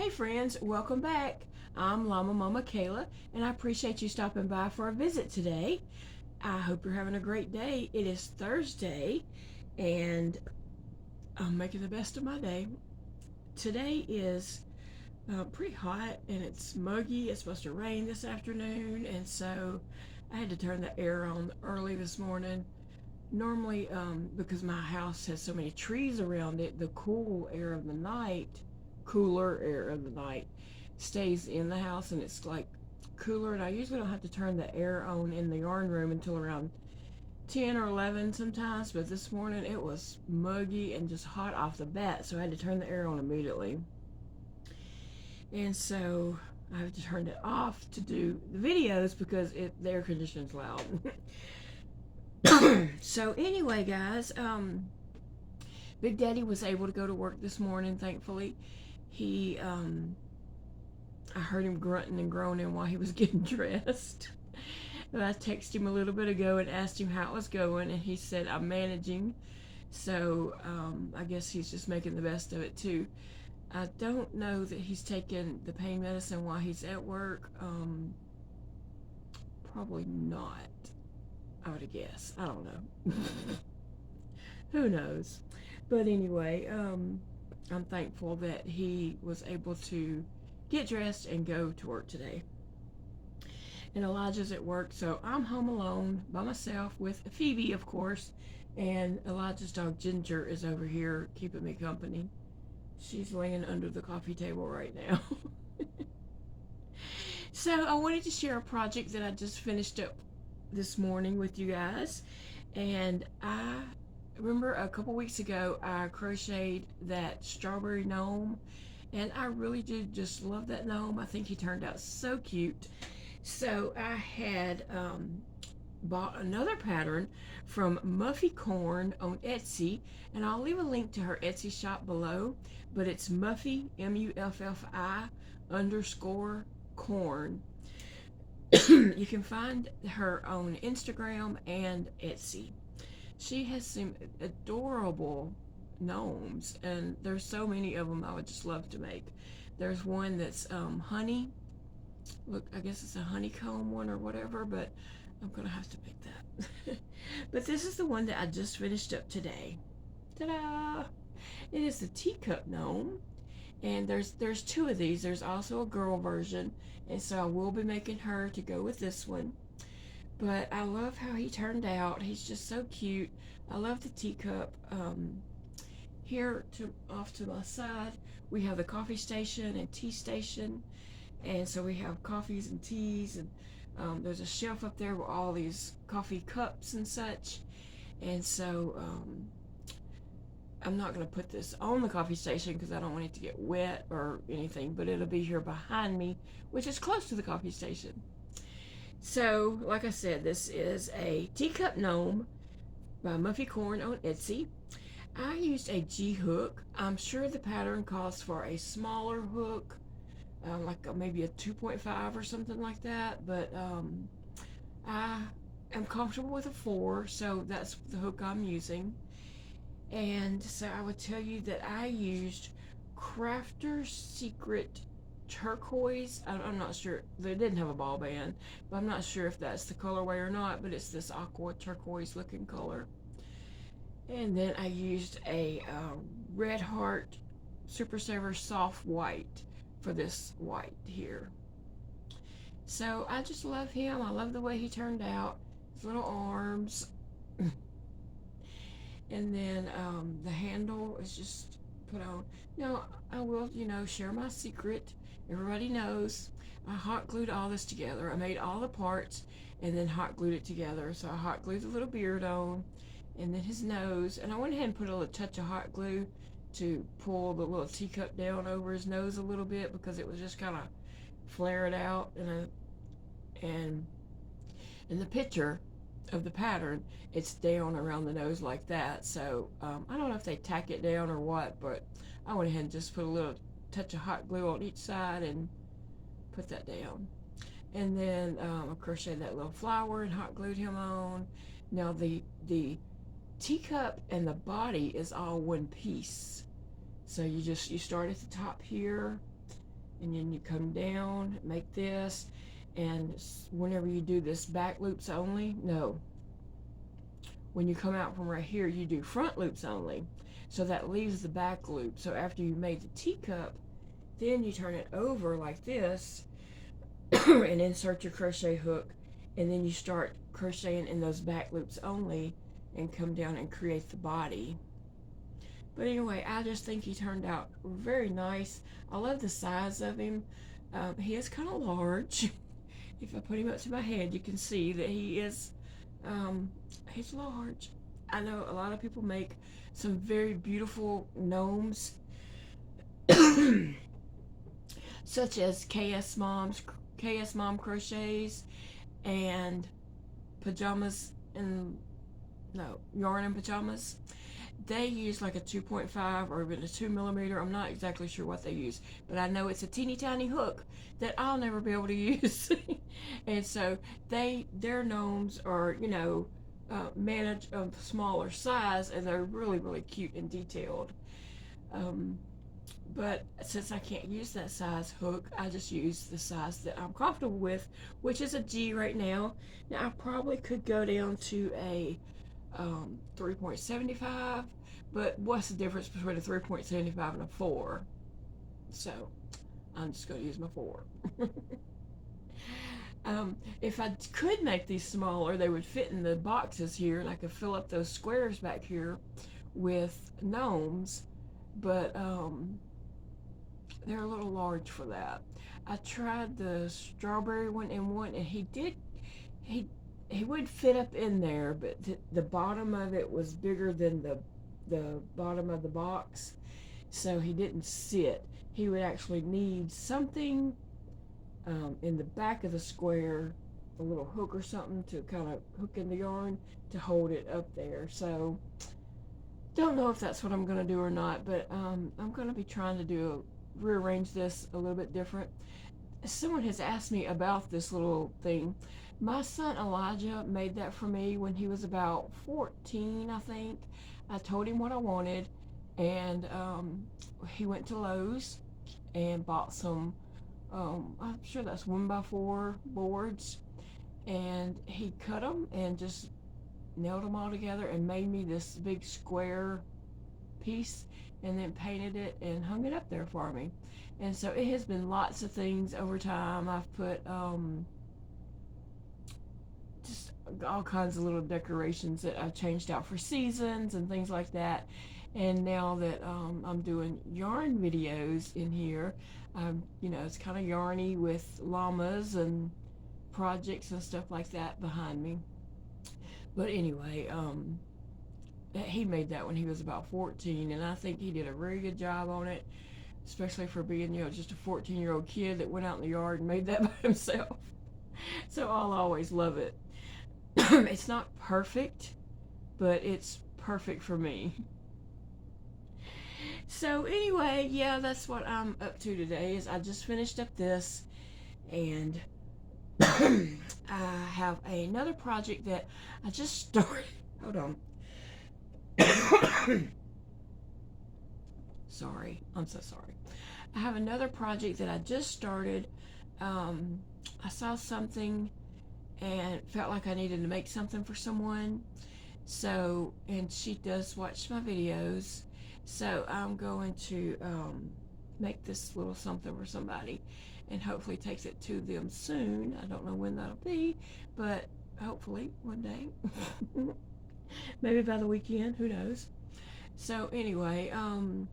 Hey friends, welcome back. I'm LlamaMamaKayla, and I appreciate you stopping by for a visit today. I hope you're having a great day. It is Thursday, and I'm making the best of my day. Today is pretty hot, and it's muggy. It's supposed to rain this afternoon, and so I had to turn the air on early this morning. Normally, because my house has so many trees around it, the cooler air of the night stays in the house, and it's like cooler, and I usually don't have to turn the air on in the yarn room until around 10 or 11 sometimes, but this morning it was muggy and just hot off the bat, so I had to turn the air on immediately. And so I have to turn it off to do the videos because the air conditioning's loud. So anyway, guys, Big Daddy was able to go to work this morning, thankfully. I heard him grunting and groaning while he was getting dressed. And I texted him a little bit ago and asked him how it was going, and he said, I'm managing. So I guess he's just making the best of it too. I don't know that he's taking the pain medicine while he's at work. Probably not, I would guess. I don't know. Who knows? But anyway, I'm thankful that he was able to get dressed and go to work today. And Elijah's at work, so I'm home alone by myself with Phoebe, of course, and Elijah's dog Ginger is over here keeping me company. She's laying under the coffee table right now. So I wanted to share a project that I just finished up this morning with you guys. And I remember a couple weeks ago I crocheted that strawberry gnome, and I really did just love that gnome. I think he turned out so cute. So I had bought another pattern from Muffy Corn on Etsy, and I'll leave a link to her Etsy shop below, but it's Muffy, Muffi _ corn. You can find her on Instagram and Etsy. She has some adorable gnomes, and there's so many of them I would just love to make. There's one that's honey. Look, I guess it's a honeycomb one or whatever, but I'm gonna have to make that. But this is the one that I just finished up today. Ta-da! It is the teacup gnome, and there's two of these. There's also a girl version, and so I will be making her to go with this one. But I love how he turned out. He's just so cute. I love the teacup. Here off to my side, we have the coffee station and tea station, and so we have coffees and teas, and there's a shelf up there with all these coffee cups and such. And so I'm not going to put this on the coffee station because I don't want it to get wet or anything, but it'll be here behind me, which is close to the coffee station. So, like I said, this is a teacup gnome by Muffy Corn on Etsy. I used a G hook. I'm sure the pattern calls for a smaller hook, like maybe a 2.5 or something like that, but I am comfortable with a 4, so that's the hook I'm using. And so I would tell you that I used Crafter's Secret turquoise. I'm not sure, they didn't have a ball band, but I'm not sure if that's the colorway or not, but it's this aqua turquoise looking color. And then I used a Red Heart Super Saver soft white for this white here. So I just love him. I love the way he turned out, his little arms. And then the handle is just put on. Now I will, share my secret. Everybody knows I hot glued all this together. I made all the parts and then hot glued it together. So I hot glued the little beard on, and then his nose. And I went ahead and put a little touch of hot glue to pull the little teacup down over his nose a little bit because it was just kind of flared out. And in the picture of the pattern, it's down around the nose like that. So I don't know if they tack it down or what, but I went ahead and just put a little touch of hot glue on each side and put that down. And then I crocheted that little flower and hot glued him on. Now the teacup and the body is all one piece. So you start at the top here, and then you come down, make this, and whenever you do this back loops only, no, when you come out from right here, you do front loops only. So that leaves the back loop. So after you made the teacup, then you turn it over like this and insert your crochet hook, and then you start crocheting in those back loops only and come down and create the body. But anyway, I just think he turned out very nice. I love the size of him. He is kind of large. If I put him up to my head, you can see that he is, he's large. I know a lot of people make some very beautiful gnomes, such as KS Mom Crochets and pajamas and no yarn and pajamas. They use like a 2.5 or even a 2mm. I'm not exactly sure what they use, but I know it's a teeny tiny hook that I'll never be able to use. And so their gnomes are, you know, managed of smaller size, and they're really, really cute and detailed. But since I can't use that size hook, I just use the size that I'm comfortable with, which is a G right now. Now I probably could go down to a 3.75, but what's the difference between a 3.75 and a 4? So I'm just going to use my 4. If I could make these smaller, they would fit in the boxes here, and I could fill up those squares back here with gnomes, but they're a little large for that. I tried the strawberry one, and he would fit up in there, but the bottom of it was bigger than the bottom of the box, so he didn't sit. He would actually need something in the back of the square, a little hook or something to kind of hook in the yarn to hold it up there. So don't know if that's what I'm going to do or not, but I'm going to be trying to rearrange this a little bit different. Someone has asked me about this little thing. My son Elijah made that for me when he was about 14, I think. I told him what I wanted, and he went to Lowe's and bought some, I'm sure that's 1x4 boards, and he cut them and just nailed them all together and made me this big square piece, and then painted it and hung it up there for me. And so it has been lots of things over time. I've put just all kinds of little decorations that I've changed out for seasons and things like that. And now that I'm doing yarn videos in here, you know, it's kind of yarny with llamas and projects and stuff like that behind me. But anyway, he made that when he was about 14, and I think he did a very good job on it, especially for being, you know, just a 14-year-old kid that went out in the yard and made that by himself. So I'll always love it. It's not perfect, but it's perfect for me. So anyway, yeah, that's what I'm up to today. Is I just finished up this, and I have another project that I just started. Hold on. Sorry, I'm so sorry. I have another project that I just started. I saw something and felt like I needed to make something for someone. So, and she does watch my videos. So I'm going to make this little something for somebody and hopefully takes it to them soon. I don't know when that'll be, but hopefully one day. Maybe by the weekend, who knows. So anyway, I'm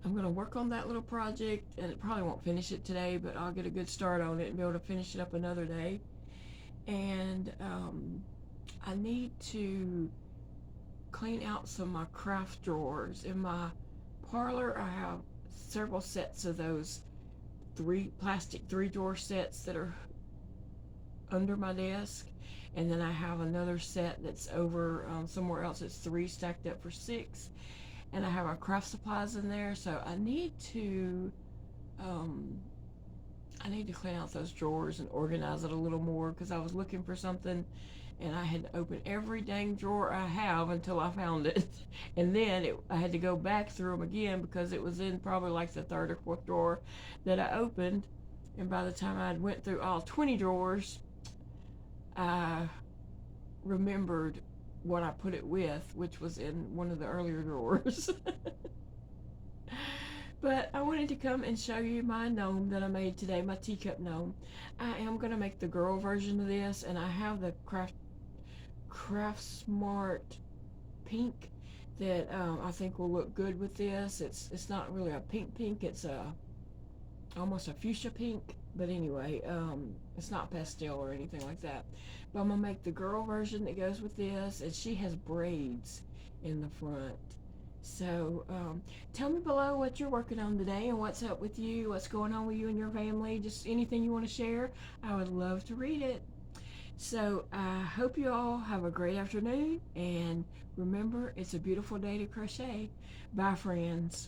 going to work on that little project, and it probably won't finish it today, but I'll get a good start on it and be able to finish it up another day. And I need to clean out some of my craft drawers. In my parlor, I have several sets of those plastic 3-drawer sets that are under my desk, and then I have another set that's over somewhere else. It's 3 stacked up for 6, and I have my craft supplies in there. So I need to clean out those drawers and organize it a little more, because I was looking for something and I had to open every dang drawer I have until I found it. And then I had to go back through them again because it was in probably like the third or fourth drawer that I opened. And by the time I went through all 20 drawers, I remembered what I put it with, which was in one of the earlier drawers. But I wanted to come and show you my gnome that I made today, my teacup gnome. I am going to make the girl version of this, and I have the Craft Smart pink that I think will look good with this. It's not really a pink, it's almost a fuchsia pink, but anyway, it's not pastel or anything like that. But I'm going to make the girl version that goes with this, and she has braids in the front. So tell me below what you're working on today and what's up with you, what's going on with you and your family, just anything you want to share. I would love to read it. So I hope you all have a great afternoon, and remember, it's a beautiful day to crochet. Bye, friends.